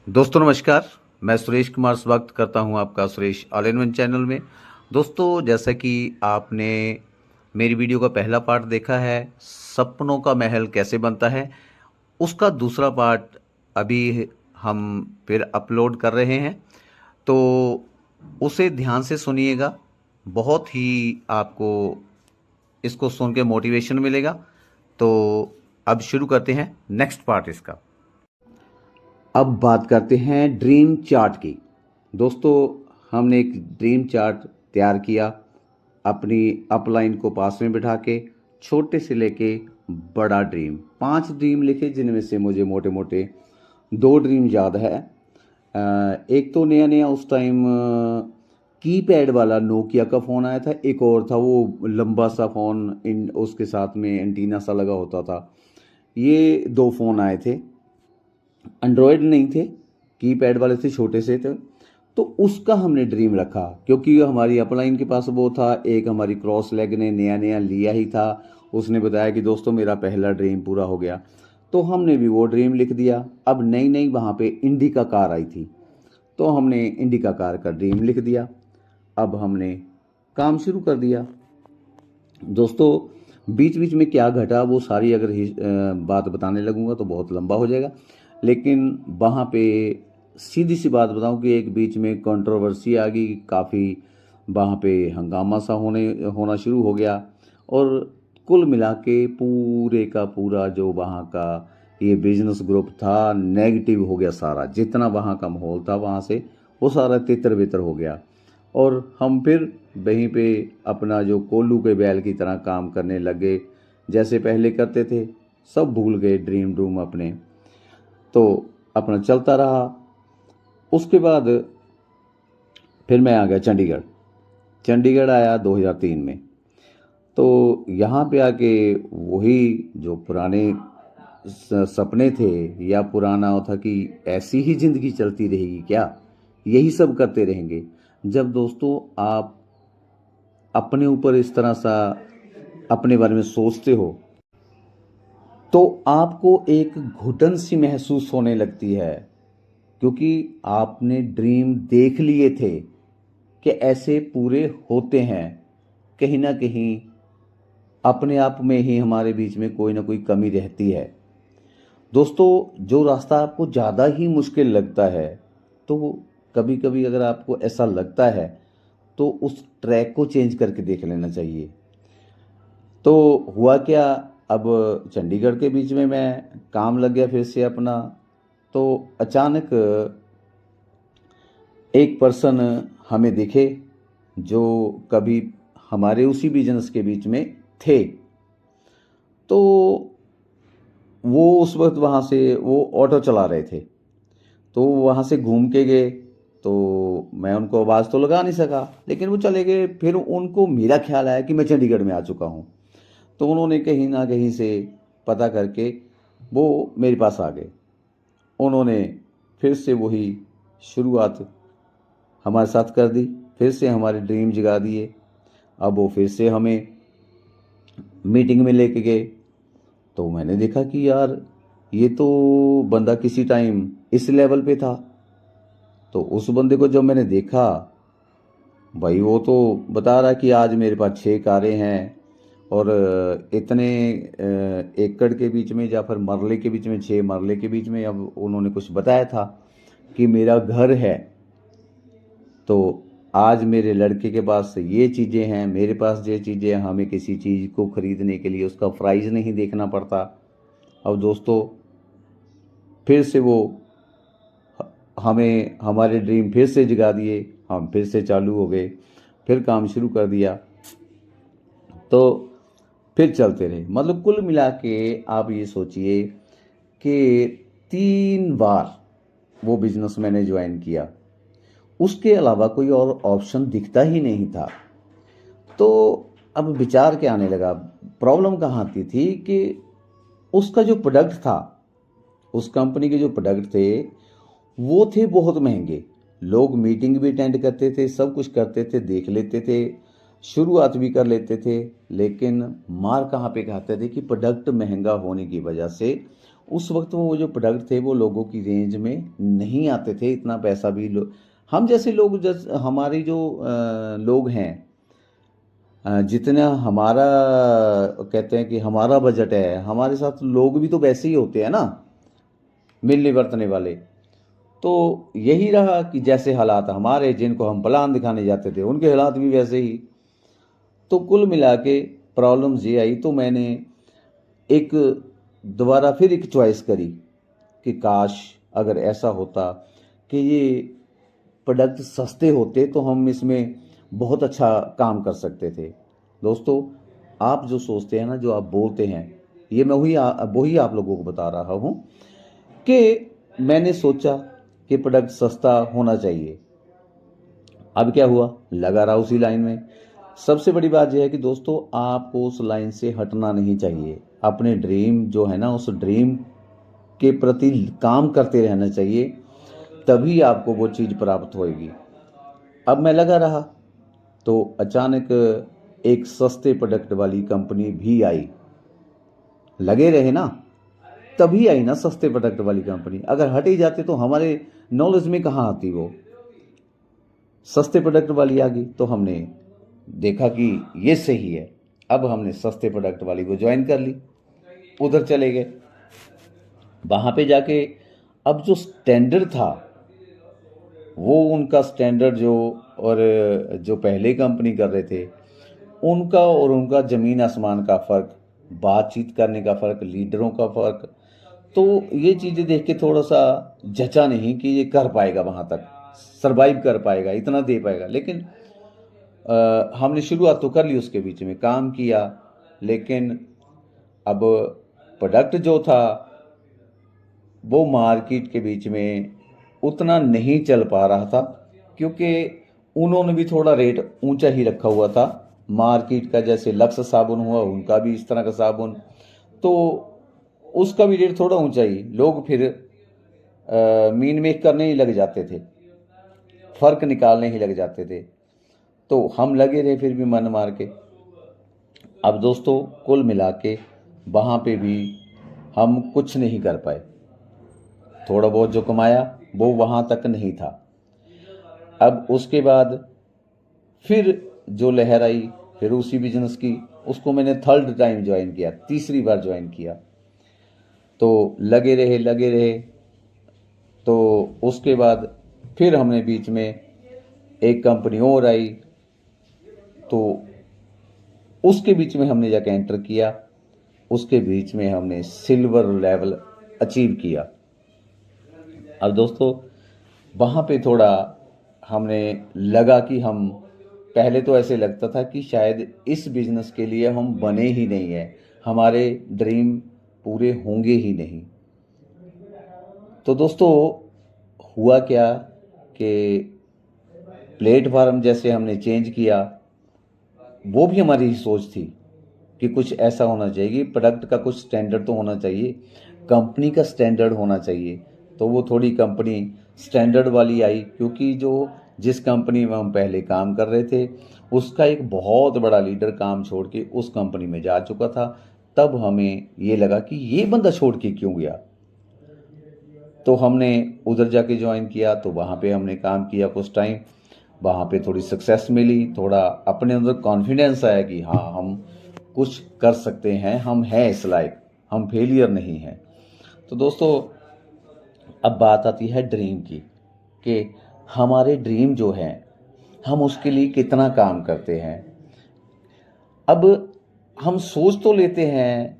दोस्तों नमस्कार। मैं सुरेश कुमार स्वागत करता हूं आपका Suresh all in one channel में। दोस्तों जैसा कि आपने मेरी वीडियो का पहला पार्ट देखा है, सपनों का महल कैसे बनता है, उसका दूसरा पार्ट अभी हम फिर अपलोड कर रहे हैं। तो उसे ध्यान से सुनिएगा, बहुत ही आपको इसको सुन के मोटिवेशन मिलेगा। तो अब शुरू करते हैं नेक्स्ट पार्ट इसका। अब बात करते हैं ड्रीम चार्ट की। दोस्तों हमने एक ड्रीम चार्ट तैयार किया, अपनी अपलाइन को पास में बिठा के, छोटे से लेके बड़ा ड्रीम 5 ड्रीम लिखे, जिनमें से मुझे मोटे मोटे 2 ड्रीम याद है। एक तो नया नया उस टाइम कीपैड वाला नोकिया का फ़ोन आया था, एक और था वो लंबा सा फ़ोन, इन उसके साथ में एंटीना सा लगा होता था। ये 2 फ़ोन आए थे, एंड्रॉयड नहीं थे, कीपैड वाले थे, छोटे से थे। तो उसका हमने ड्रीम रखा, क्योंकि हमारी अपलाइन के पास वो था। एक हमारी क्रॉस लेग ने नया नया लिया ही था, उसने बताया कि दोस्तों मेरा पहला ड्रीम पूरा हो गया, तो हमने भी वो ड्रीम लिख दिया। अब नई नई वहाँ पे इंडिका कार आई थी, तो हमने इंडिका कार का ड्रीम लिख दिया। अब हमने काम शुरू कर दिया। दोस्तों बीच बीच में क्या घटा वो सारी अगर बात बताने लगूंगा तो बहुत लंबा हो जाएगा, लेकिन वहाँ पे सीधी सी बात बताऊं कि एक बीच में कंट्रोवर्सी आ गई, काफ़ी वहाँ पे हंगामा सा होना शुरू हो गया। और कुल मिला के पूरे का पूरा जो वहाँ का ये बिजनेस ग्रुप था, नेगेटिव हो गया सारा। जितना वहाँ का माहौल था वहाँ से वो सारा तितर बितर हो गया। और हम फिर वहीं पे अपना जो कोल्लू के बैल की तरह काम करने लगे, जैसे पहले करते थे। सब भूल गए ड्रीम ड्रूम अपने, तो अपना चलता रहा। उसके बाद फिर मैं आ गया चंडीगढ़। चंडीगढ़ आया 2003 में। तो यहाँ पे आके वही जो पुराने सपने थे, या पुराना था कि ऐसी ही ज़िंदगी चलती रहेगी क्या, यही सब करते रहेंगे। जब दोस्तों आप अपने ऊपर इस तरह सा अपने बारे में सोचते हो, तो आपको एक घुटन सी महसूस होने लगती है, क्योंकि आपने ड्रीम देख लिए थे कि ऐसे पूरे होते हैं। कहीं ना कहीं अपने आप में ही हमारे बीच में कोई ना कोई कमी रहती है। दोस्तों जो रास्ता आपको ज़्यादा ही मुश्किल लगता है, तो कभी कभी अगर आपको ऐसा लगता है तो उस ट्रैक को चेंज करके देख लेना चाहिए। तो हुआ क्या, अब चंडीगढ़ के बीच में मैं काम लग गया फिर से अपना। तो अचानक एक पर्सन हमें दिखे, जो कभी हमारे उसी बिजनेस के बीच में थे। तो वो उस वक्त वहाँ से वो ऑटो चला रहे थे, तो वहाँ से घूम के गए। तो मैं उनको आवाज़ तो लगा नहीं सका, लेकिन वो चले गए। फिर उनको मेरा ख्याल आया कि मैं चंडीगढ़ में आ चुका हूँ, तो उन्होंने कहीं ना कहीं से पता करके वो मेरे पास आ गए। उन्होंने फिर से वही शुरुआत हमारे साथ कर दी, फिर से हमारे ड्रीम जगा दिए। अब वो फिर से हमें मीटिंग में लेके गए। तो मैंने देखा कि यार ये तो बंदा किसी टाइम इस लेवल पे था। तो उस बंदे को जब मैंने देखा, भाई वो तो बता रहा कि आज मेरे पास 6 कारें हैं, और इतने एकड़ के बीच में या फिर मरले के बीच में, 6 मरले के बीच में, अब उन्होंने कुछ बताया था कि मेरा घर है। तो आज मेरे लड़के के पास ये चीज़ें हैं, मेरे पास ये चीज़ें हैं, हमें किसी चीज़ को ख़रीदने के लिए उसका प्राइस नहीं देखना पड़ता। अब दोस्तों फिर से वो हमें हमारे ड्रीम फिर से जगा दिए, हम फिर से चालू हो गए, फिर काम शुरू कर दिया। तो फिर चलते रहे। मतलब कुल मिला के आप ये सोचिए कि 3 बार वो बिज़नेस मैंने ज्वाइन किया, उसके अलावा कोई और ऑप्शन दिखता ही नहीं था। तो अब विचार क्या आने लगा, प्रॉब्लम कहाँ आती थी कि उसका जो प्रोडक्ट था, उस कंपनी के जो प्रोडक्ट थे वो थे बहुत महंगे। लोग मीटिंग भी अटेंड करते थे, सब कुछ करते थे, देख लेते थे, शुरुआत भी कर लेते थे, लेकिन मार कहाँ पे खाते थे कि प्रोडक्ट महंगा होने की वजह से उस वक्त वो जो प्रोडक्ट थे वो लोगों की रेंज में नहीं आते थे, इतना पैसा भी हम जैसे लोग, हमारी जो लोग हैं, जितना हमारा कहते हैं कि हमारा बजट है, हमारे साथ लोग भी तो वैसे ही होते हैं ना, मिलने बरतने वाले। तो यही रहा कि जैसे हालात हमारे, जिनको हम प्लान दिखाने जाते थे, उनके हालात भी वैसे ही। तो कुल मिला के प्रॉब्लम्स ये आई, तो मैंने एक दोबारा फिर एक चॉइस करी कि काश अगर ऐसा होता कि ये प्रोडक्ट सस्ते होते तो हम इसमें बहुत अच्छा काम कर सकते थे। दोस्तों, आप जो सोचते हैं ना, जो आप बोलते हैं, ये मैं वही आप लोगों को बता रहा हूँ कि मैंने सोचा कि प्रोडक्ट सस्ता होना चाहिए। अब क्या हुआ, लगा रहा उसी लाइन में। सबसे बड़ी बात यह है कि दोस्तों, आपको उस लाइन से हटना नहीं चाहिए। अपने ड्रीम जो है ना, उस ड्रीम के प्रति काम करते रहना चाहिए, तभी आपको वो चीज़ प्राप्त होएगी। अब मैं लगा रहा, तो अचानक एक सस्ते प्रोडक्ट वाली कंपनी भी आई। लगे रहे ना, तभी आई ना सस्ते प्रोडक्ट वाली कंपनी। अगर हट ही जाते तो हमारे नॉलेज में कहाँ आती वो। सस्ते प्रोडक्ट वाली आ गई तो हमने देखा कि ये सही है। अब हमने सस्ते प्रोडक्ट वाली को ज्वाइन कर ली, उधर चले गए। वहाँ पे जाके अब जो स्टैंडर्ड था, वो उनका स्टैंडर्ड और जो पहले कंपनी कर रहे थे, उनका और उनका ज़मीन आसमान का फ़र्क, बातचीत करने का फ़र्क, लीडरों का फ़र्क। तो ये चीज़ें देख के थोड़ा सा जचा नहीं कि ये कर पाएगा, वहाँ तक सरवाइव कर पाएगा, इतना दे पाएगा। लेकिन हमने शुरुआत तो कर ली, उसके बीच में काम किया, लेकिन अब प्रोडक्ट जो था वो मार्केट के बीच में उतना नहीं चल पा रहा था, क्योंकि उन्होंने भी थोड़ा रेट ऊंचा ही रखा हुआ था। मार्केट का जैसे लक्स साबुन हुआ, उनका भी इस तरह का साबुन, तो उसका भी रेट थोड़ा ऊंचा ही। लोग फिर मीन मेक करने ही लग जाते थे, फ़र्क निकालने ही लग जाते थे। तो हम लगे रहे फिर भी मन मार के। अब दोस्तों, कुल मिला के वहाँ पे भी हम कुछ नहीं कर पाए। थोड़ा बहुत जो कमाया वो वहाँ तक नहीं था। अब उसके बाद फिर जो लहर आई, फिर उसी बिजनेस की, उसको मैंने थर्ड टाइम ज्वाइन किया, तीसरी बार ज्वाइन किया। तो लगे रहे। तो उसके बाद फिर हमने बीच में एक कंपनी और आई, तो उसके बीच में हमने जाके एंटर किया। उसके बीच में हमने सिल्वर लेवल अचीव किया। अब दोस्तों, वहाँ पे थोड़ा हमने लगा कि हम, पहले तो ऐसे लगता था कि शायद इस बिज़नेस के लिए हम बने ही नहीं हैं, हमारे ड्रीम पूरे होंगे ही नहीं। तो दोस्तों, हुआ क्या कि प्लेटफार्म जैसे हमने चेंज किया, वो भी हमारी ही सोच थी कि कुछ ऐसा होना चाहिए कि प्रोडक्ट का कुछ स्टैंडर्ड तो होना चाहिए, कंपनी का स्टैंडर्ड होना चाहिए। तो वो थोड़ी कंपनी स्टैंडर्ड वाली आई, क्योंकि जिस कंपनी में हम पहले काम कर रहे थे, उसका एक बहुत बड़ा लीडर काम छोड़ के उस कंपनी में जा चुका था। तब हमें ये लगा कि ये बंदा छोड़ के क्यों गया। तो हमने उधर जाके ज्वाइन किया। तो वहाँ पे हमने काम किया कुछ टाइम, वहाँ पे थोड़ी सक्सेस मिली, थोड़ा अपने अंदर कॉन्फिडेंस आया कि हाँ, हम कुछ कर सकते हैं, हम हैं इस लायक, हम फेलियर नहीं हैं। तो दोस्तों, अब बात आती है ड्रीम की, कि हमारे ड्रीम जो हैं, हम उसके लिए कितना काम करते हैं। अब हम सोच तो लेते हैं,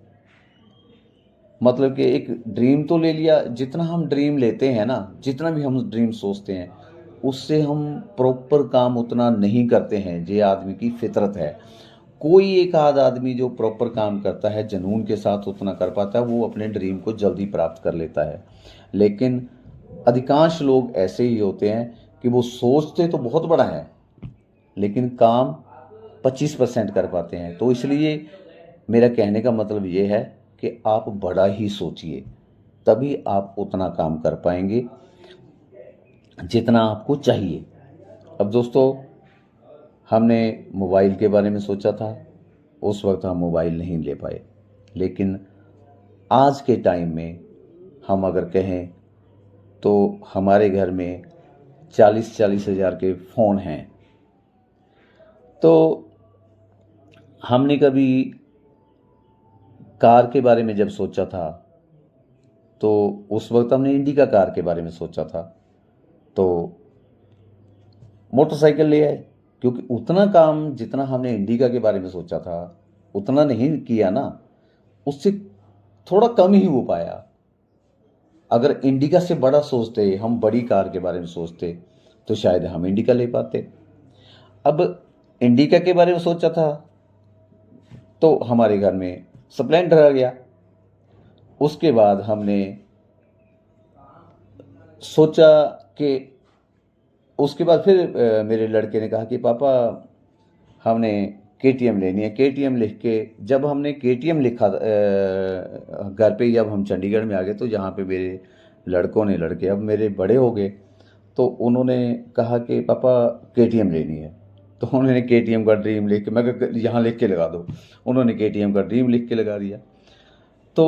मतलब कि एक ड्रीम तो ले लिया, जितना हम ड्रीम लेते हैं ना, जितना भी हम ड्रीम सोचते हैं, उससे हम प्रॉपर काम उतना नहीं करते हैं। ये आदमी की फितरत है। कोई एक आध आदमी जो प्रॉपर काम करता है, जुनून के साथ उतना कर पाता है, वो अपने ड्रीम को जल्दी प्राप्त कर लेता है। लेकिन अधिकांश लोग ऐसे ही होते हैं कि वो सोचते तो बहुत बड़ा है, लेकिन काम 25% कर पाते हैं। तो इसलिए मेरा कहने का मतलब ये है कि आप बड़ा ही सोचिए, तभी आप उतना काम कर पाएंगे जितना आपको चाहिए। अब दोस्तों, हमने मोबाइल के बारे में सोचा था, उस वक्त हम मोबाइल नहीं ले पाए। लेकिन आज के टाइम में हम अगर कहें तो हमारे घर में 40-40 हज़ार के फ़ोन हैं। तो हमने कभी कार के बारे में जब सोचा था तो उस वक्त हमने इंडिका कार के बारे में सोचा था, तो मोटरसाइकिल ले आए, क्योंकि उतना काम जितना हमने इंडिका के बारे में सोचा था उतना नहीं किया ना, उससे थोड़ा कम ही हो पाया। अगर इंडिका से बड़ा सोचते, हम बड़ी कार के बारे में सोचते, तो शायद हम इंडिका ले पाते। अब इंडिका के बारे में सोचा था तो हमारे घर में स्प्लेंडर आ गया। उसके बाद हमने सोचा कि उसके बाद फिर मेरे लड़के ने कहा कि पापा हमने KTM लेनी है। KTM लिख के जब हमने KTM लिखा घर पे, जब हम चंडीगढ़ में आ गए तो यहाँ पे मेरे लड़के अब मेरे बड़े हो गए, तो उन्होंने कहा कि पापा KTM लेनी है। तो उन्होंने KTM का ड्रीम लिख के, मैं यहाँ लिख के लगा दो, उन्होंने KTM का ड्रीम लिख के लगा दिया। तो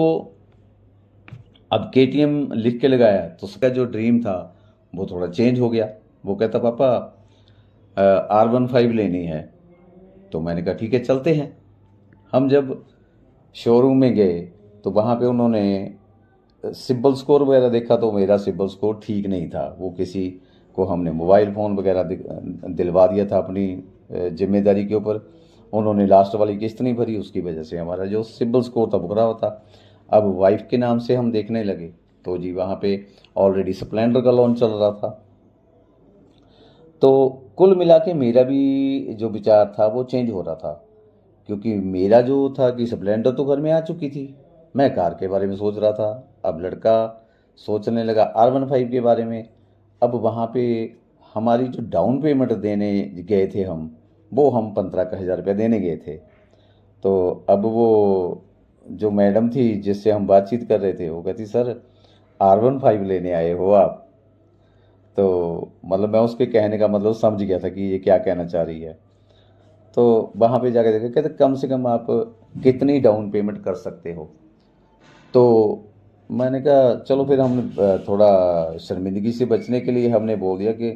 अब KTM लिख के लगाया तो उसका जो ड्रीम था वो थोड़ा चेंज हो गया। वो कहता पापा R15 लेनी है। तो मैंने कहा ठीक है चलते हैं। हम जब शोरूम में गए तो वहाँ पे उन्होंने सिबिल स्कोर वगैरह देखा, तो मेरा सिबिल स्कोर ठीक नहीं था। वो किसी को हमने मोबाइल फ़ोन वगैरह दिलवा दिया था अपनी जिम्मेदारी के ऊपर, उन्होंने लास्ट वाली किस्त नहीं भरी, उसकी वजह से हमारा जो सिबिल स्कोर था बुरा होता। अब वाइफ के नाम से हम देखने लगे तो जी वहाँ पे ऑलरेडी स्प्लेंडर का लॉन्च चल रहा था। तो कुल मिला के मेरा भी जो विचार था वो चेंज हो रहा था, क्योंकि मेरा जो था कि स्प्लेंडर तो घर में आ चुकी थी, मैं कार के बारे में सोच रहा था। अब लड़का सोचने लगा R15 के बारे में। अब वहाँ पे हमारी जो डाउन पेमेंट देने गए थे वो हम 15,000 रुपये देने गए थे। तो अब वो जो मैडम थी जिससे हम बातचीत कर रहे थे वो कहती सर R15 लेने आए हो आप। तो मतलब मैं उसके कहने का मतलब समझ गया था कि ये क्या कहना चाह रही है। तो वहाँ पे जाकर देखा, कहते कम से कम आप कितनी डाउन पेमेंट कर सकते हो। तो मैंने कहा चलो फिर हमने थोड़ा शर्मिंदगी से बचने के लिए हमने बोल दिया कि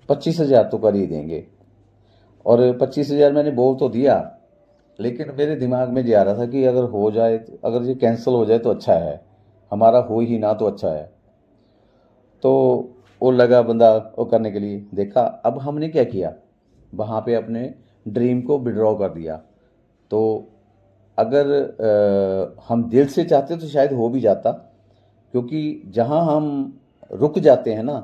25,000 तो कर ही देंगे। और 25,000 मैंने बोल तो दिया, लेकिन मेरे दिमाग में ये आ रहा था कि अगर हो जाए, अगर ये कैंसिल हो जाए तो अच्छा है, हमारा हो ही ना तो अच्छा है। तो वो लगा बंदा वो करने के लिए देखा। अब हमने क्या किया, वहाँ पे अपने ड्रीम को विड्रॉ कर दिया। तो अगर हम दिल से चाहते तो शायद हो भी जाता, क्योंकि जहाँ हम रुक जाते हैं ना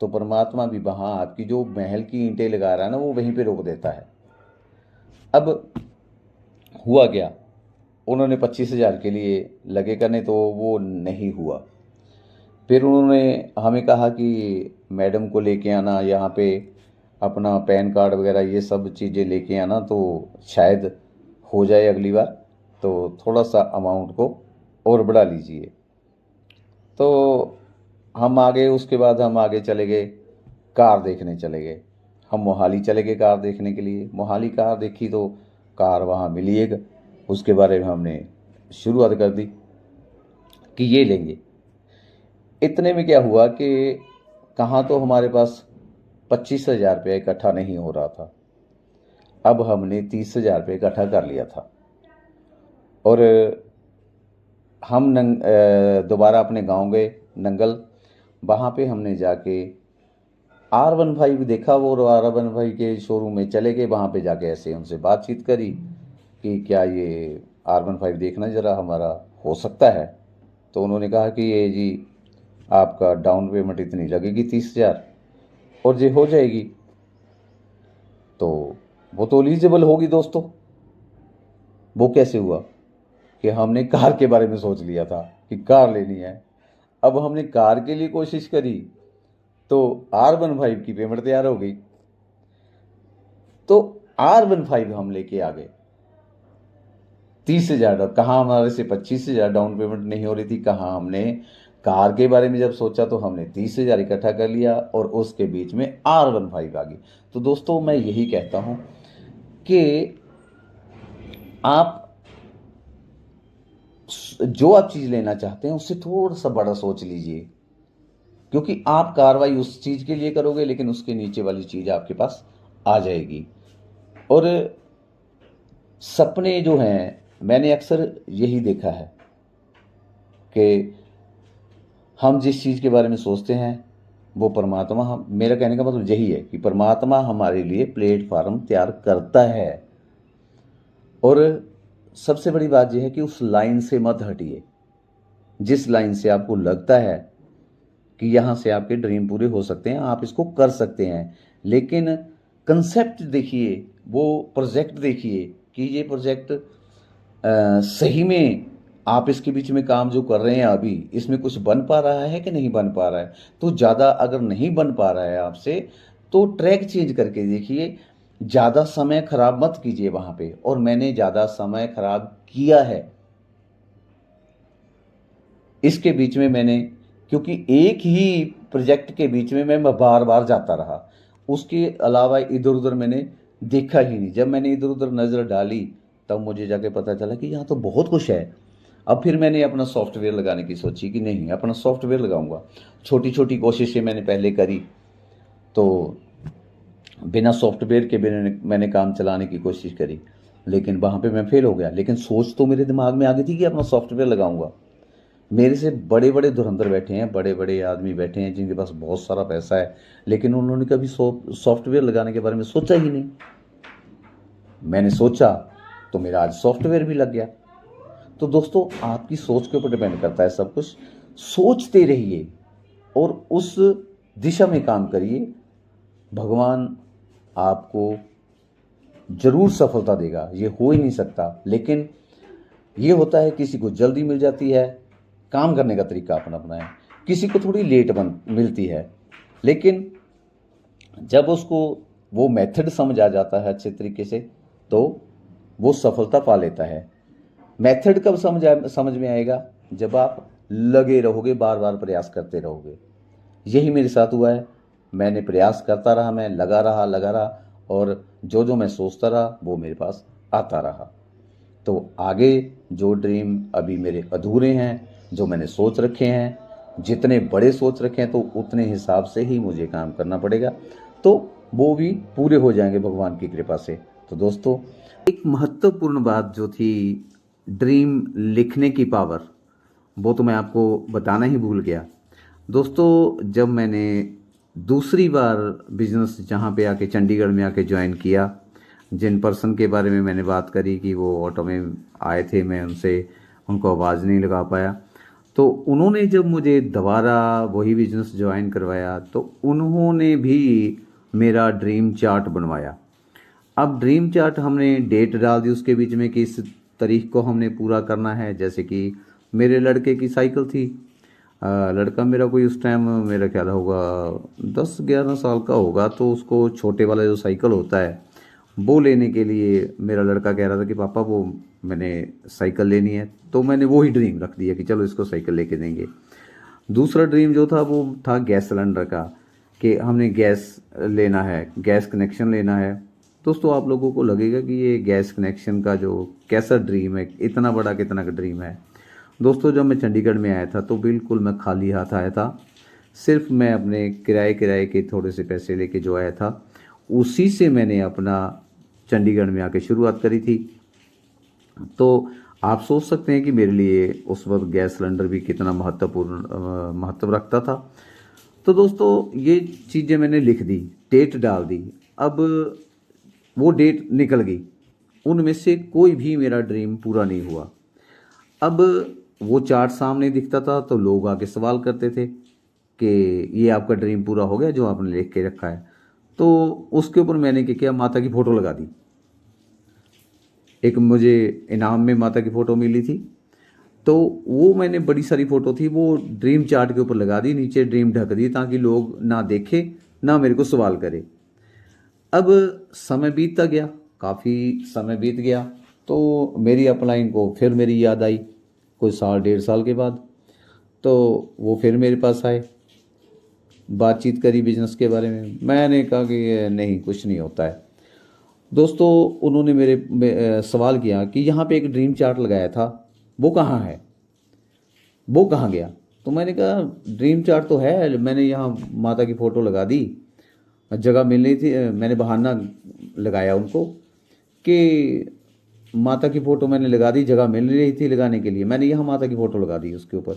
तो परमात्मा भी वहाँ आपकी जो महल की ईंटें लगा रहा है ना वो वहीं पे रोक देता है। अब हुआ क्या, उन्होंने 25,000 के लिए लगे करने, तो वो नहीं हुआ। फिर उन्होंने हमें कहा कि मैडम को लेके आना यहाँ पे, अपना पैन कार्ड वगैरह ये सब चीज़ें लेके आना, तो शायद हो जाए अगली बार, तो थोड़ा सा अमाउंट को और बढ़ा लीजिए। तो हम आगे, उसके बाद हम आगे चले गए, कार देखने चले गए। हम मोहाली चले गए कार देखने के लिए। मोहाली कार देखी तो कार वहाँ मिली एक, उसके बारे में हमने शुरुआत कर दी कि ये लेंगे। इतने में क्या हुआ कि कहाँ तो हमारे पास 25,000 रुपये इकट्ठा नहीं हो रहा था। अब हमने 30,000 रुपये इकट्ठा कर लिया था और हम दोबारा अपने गांव गए नंगल। वहाँ पे हमने जाके R15 देखा, वो R15 के शोरूम में चले गए। वहाँ पे जाके ऐसे उनसे बातचीत करी कि क्या ये R15 देखना ज़रा, हमारा हो सकता है। तो उन्होंने कहा कि ये जी आपका डाउन पेमेंट इतनी लगेगी 30,000 और ये हो जाएगी। तो वो तो एलिजिबल होगी दोस्तों। वो कैसे हुआ कि हमने कार के बारे में सोच लिया था कि कार लेनी है। अब हमने कार के लिए कोशिश करी तो R15 की पेमेंट तैयार हो गई। तो R15 हम लेके आ गए 30,000। कहाँ हमारे से 25,000 डाउन पेमेंट नहीं हो रही थी, कहाँ हमने कार के बारे में जब सोचा तो हमने 30,000 इकट्ठा कर लिया और उसके बीच में R15 आ गई। तो दोस्तों मैं यही कहता हूँ कि आप जो आप चीज़ लेना चाहते हैं उससे थोड़ा सा बड़ा सोच लीजिए, क्योंकि आप कार्रवाई उस चीज़ के लिए करोगे लेकिन उसके नीचे वाली चीज़ आपके पास आ जाएगी। और सपने जो हैं, मैंने अक्सर यही देखा है कि हम जिस चीज़ के बारे में सोचते हैं वो परमात्मा, हम, मेरा कहने का मतलब यही है कि परमात्मा हमारे लिए प्लेटफार्म तैयार करता है। और सबसे बड़ी बात यह है कि उस लाइन से मत हटिए। जिस लाइन से आपको लगता है कि यहाँ से आपके ड्रीम पूरे हो सकते हैं, आप इसको कर सकते हैं, लेकिन कंसेप्ट देखिए, वो प्रोजेक्ट देखिए कि ये प्रोजेक्ट सही में आप इसके बीच में काम जो कर रहे हैं अभी, इसमें कुछ बन पा रहा है कि नहीं बन पा रहा है। तो ज़्यादा अगर नहीं बन पा रहा है आपसे, तो ट्रैक चेंज करके देखिए, ज़्यादा समय खराब मत कीजिए वहाँ पे। और मैंने ज़्यादा समय खराब किया है इसके बीच में। मैंने, क्योंकि एक ही प्रोजेक्ट के बीच में मैं बार बार जाता रहा, उसके अलावा इधर उधर मैंने देखा ही नहीं। जब मैंने इधर उधर नज़र डाली तब मुझे जाके पता चला कि यहाँ तो बहुत कुछ है। अब फिर मैंने अपना सॉफ्टवेयर लगाने की सोची कि नहीं, अपना सॉफ्टवेयर लगाऊंगा। छोटी छोटी कोशिशें मैंने पहले करी, तो बिना सॉफ्टवेयर के बिना मैंने काम चलाने की कोशिश करी, लेकिन वहाँ पे मैं फेल हो गया। लेकिन सोच तो मेरे दिमाग में आ गई थी कि अपना सॉफ्टवेयर लगाऊंगा। मेरे से बड़े बड़े धुरंधर बैठे हैं, बड़े बड़े आदमी बैठे हैं जिनके पास बहुत सारा पैसा है, लेकिन उन्होंने कभी सॉफ्टवेयर लगाने के बारे में सोचा ही नहीं। मैंने सोचा तो मेरा आज सॉफ्टवेयर भी लग गया। तो दोस्तों, आपकी सोच के ऊपर डिपेंड करता है सब कुछ। सोचते रहिए और उस दिशा में काम करिए। भगवान आपको जरूर सफलता देगा, ये हो ही नहीं सकता। लेकिन ये होता है, किसी को जल्दी मिल जाती है, काम करने का तरीका अपना अपना है, किसी को थोड़ी लेट मिलती है। लेकिन जब उसको वो मेथड समझ आ जाता है अच्छे तरीके से, तो वो सफलता पा लेता है। मेथड कब समझ में आएगा? जब आप लगे रहोगे, बार बार प्रयास करते रहोगे। यही मेरे साथ हुआ है। मैंने प्रयास करता रहा, मैं लगा रहा, और जो जो मैं सोचता रहा वो मेरे पास आता रहा। तो आगे जो ड्रीम अभी मेरे अधूरे हैं, जो मैंने सोच रखे हैं, जितने बड़े सोच रखे हैं, तो उतने हिसाब से ही मुझे काम करना पड़ेगा, तो वो भी पूरे हो जाएंगे भगवान की कृपा से। तो दोस्तों, एक महत्वपूर्ण बात जो थी ड्रीम लिखने की पावर, वो तो मैं आपको बताना ही भूल गया। दोस्तों, जब मैंने दूसरी बार बिजनेस जहाँ पे आके चंडीगढ़ में आके ज्वाइन किया, जिन पर्सन के बारे में मैंने बात करी कि वो ऑटो में आए थे, मैं उनको आवाज़ नहीं लगा पाया, तो उन्होंने जब मुझे दोबारा वही बिजनेस ज्वाइन करवाया, तो उन्होंने भी मेरा ड्रीम चार्ट बनवाया। अब ड्रीम चार्ट हमने डेट डाल दी उसके बीच में कि इस तारीख को हमने पूरा करना है। जैसे कि मेरे लड़के की साइकिल थी, लड़का मेरा कोई उस टाइम मेरा ख्याल होगा 10-11 साल का होगा, तो उसको छोटे वाला जो साइकिल होता है वो लेने के लिए मेरा लड़का कह रहा था कि पापा वो मैंने साइकिल लेनी है। तो मैंने वो ही ड्रीम रख दिया कि चलो इसको साइकिल लेके देंगे। दूसरा ड्रीम जो था वो था गैस सिलेंडर का, कि हमने गैस लेना है, गैस कनेक्शन लेना है। दोस्तों, आप लोगों को लगेगा कि ये गैस कनेक्शन का जो कैसा ड्रीम है, इतना बड़ा कितना का ड्रीम है। दोस्तों, जब मैं चंडीगढ़ में आया था तो बिल्कुल मैं खाली हाथ आया था। सिर्फ मैं अपने किराए के थोड़े से पैसे लेके जो आया था, उसी से मैंने अपना चंडीगढ़ में आके शुरुआत करी थी। तो आप सोच सकते हैं कि मेरे लिए उस वक्त गैस सिलेंडर भी कितना महत्व रखता था। तो दोस्तों, ये चीज़ें मैंने लिख दी, डेट डाल दी। अब वो डेट निकल गई, उनमें से कोई भी मेरा ड्रीम पूरा नहीं हुआ। अब वो चार्ट सामने दिखता था तो लोग आके सवाल करते थे कि ये आपका ड्रीम पूरा हो गया जो आपने लिख के रखा है। तो उसके ऊपर मैंने क्या किया, माता की फ़ोटो लगा दी। एक मुझे इनाम में माता की फ़ोटो मिली थी, तो वो मैंने बड़ी सारी फ़ोटो थी वो ड्रीम चार्ट के ऊपर लगा दी, नीचे ड्रीम ढक दी ताकि लोग ना देखे ना मेरे को सवाल करे। अब समय बीतता गया, काफ़ी समय बीत गया, तो मेरी अपलाइन को फिर मेरी याद आई कोई 1.5 साल के बाद। तो वो फिर मेरे पास आए, बातचीत करी बिजनेस के बारे में। मैंने कहा कि नहीं, कुछ नहीं होता है। दोस्तों, उन्होंने मेरे सवाल किया कि यहाँ पे एक ड्रीम चार्ट लगाया था, वो कहाँ है? वो कहाँ गया? तो मैंने कहा ड्रीम चार्ट तो है, मैंने यहाँ माता की फ़ोटो लगा दी, जगह मिल रही थी, मैंने बहाना लगाया उनको कि माता की फ़ोटो मैंने लगा दी, जगह मिल रही थी लगाने के लिए, मैंने यहाँ माता की फ़ोटो लगा दी उसके ऊपर।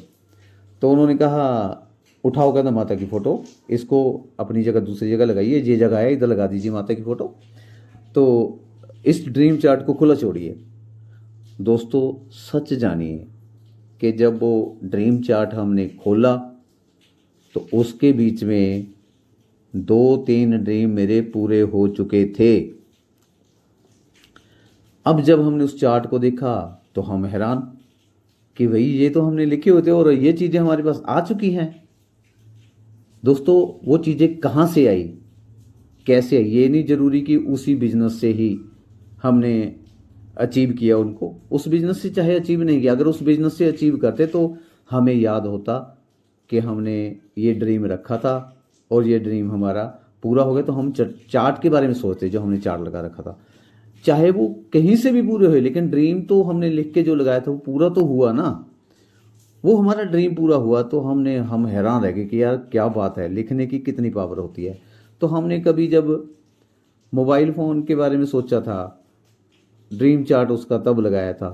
तो उन्होंने कहा उठाओ कहना माता की फ़ोटो, इसको अपनी जगह दूसरी जगह लगाइए, ये जगह है इधर लगा दीजिए माता की फ़ोटो। तो इस ड्रीम चार्ट को खुला छोड़िए। दोस्तों सच जानिए कि जब वो ड्रीम चार्ट हमने खोला तो उसके बीच में 2-3 ड्रीम मेरे पूरे हो चुके थे। अब जब हमने उस चार्ट को देखा तो हम हैरान कि भाई ये तो हमने लिखे हुए थे और ये चीज़ें हमारे पास आ चुकी हैं। दोस्तों वो चीज़ें कहाँ से आई, कैसे आई? ये नहीं ज़रूरी कि उसी बिजनेस से ही हमने अचीव किया उनको, उस बिजनेस से चाहे अचीव नहीं किया, अगर उस बिजनेस से अचीव करते तो हमें याद होता कि हमने ये ड्रीम रखा था और ये ड्रीम हमारा पूरा हो गया, तो हम चार्ट के बारे में सोचते जो हमने चार्ट लगा रखा था, चाहे वो कहीं से भी पूरे हुए, लेकिन ड्रीम तो हमने लिख के जो लगाया था वो पूरा तो हुआ ना, वो हमारा ड्रीम पूरा हुआ। तो हम हैरान रह गए कि यार क्या बात है, लिखने की कितनी पावर होती है। तो हमने कभी जब मोबाइल फ़ोन के बारे में सोचा था, ड्रीम चार्ट उसका तब लगाया था,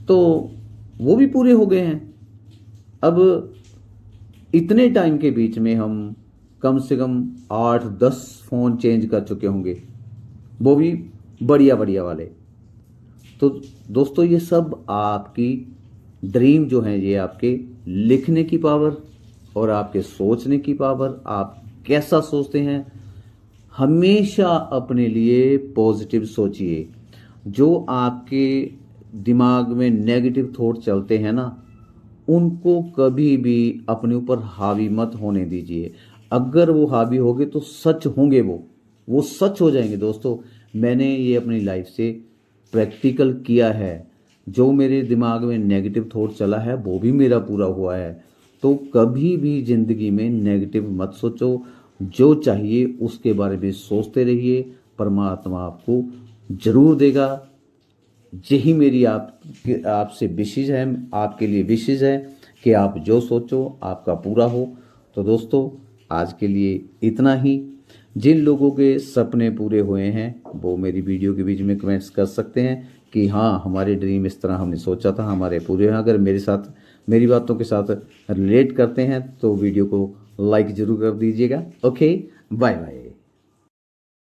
तो वो भी पूरे हो गए हैं। अब इतने टाइम के बीच में हम कम से कम 8-10 फ़ोन चेंज कर चुके होंगे, वो भी बढ़िया बढ़िया वाले। तो दोस्तों ये सब आपकी ड्रीम जो है, ये आपके लिखने की पावर और आपके सोचने की पावर, आप कैसा सोचते हैं। हमेशा अपने लिए पॉजिटिव सोचिए। जो आपके दिमाग में नेगेटिव थॉट चलते हैं ना, उनको कभी भी अपने ऊपर हावी मत होने दीजिए। अगर वो हावी होंगे तो सच होंगे, वो सच हो जाएंगे। दोस्तों मैंने ये अपनी लाइफ से प्रैक्टिकल किया है। जो मेरे दिमाग में नेगेटिव थॉट चला है वो भी मेरा पूरा हुआ है। तो कभी भी ज़िंदगी में नेगेटिव मत सोचो, जो चाहिए उसके बारे में सोचते रहिए, परमात्मा आपको ज़रूर देगा। यही मेरी आपसे विशेष है, आपके लिए विशेष है कि आप जो सोचो आपका पूरा हो। तो दोस्तों आज के लिए इतना ही। जिन लोगों के सपने पूरे हुए हैं वो मेरी वीडियो के बीच में कमेंट्स कर सकते हैं कि हाँ हमारे ड्रीम इस तरह हमने सोचा था, हमारे पूरे हैं। अगर मेरी बातों के साथ रिलेट करते हैं तो वीडियो को लाइक ज़रूर कर दीजिएगा। Okay, bye bye.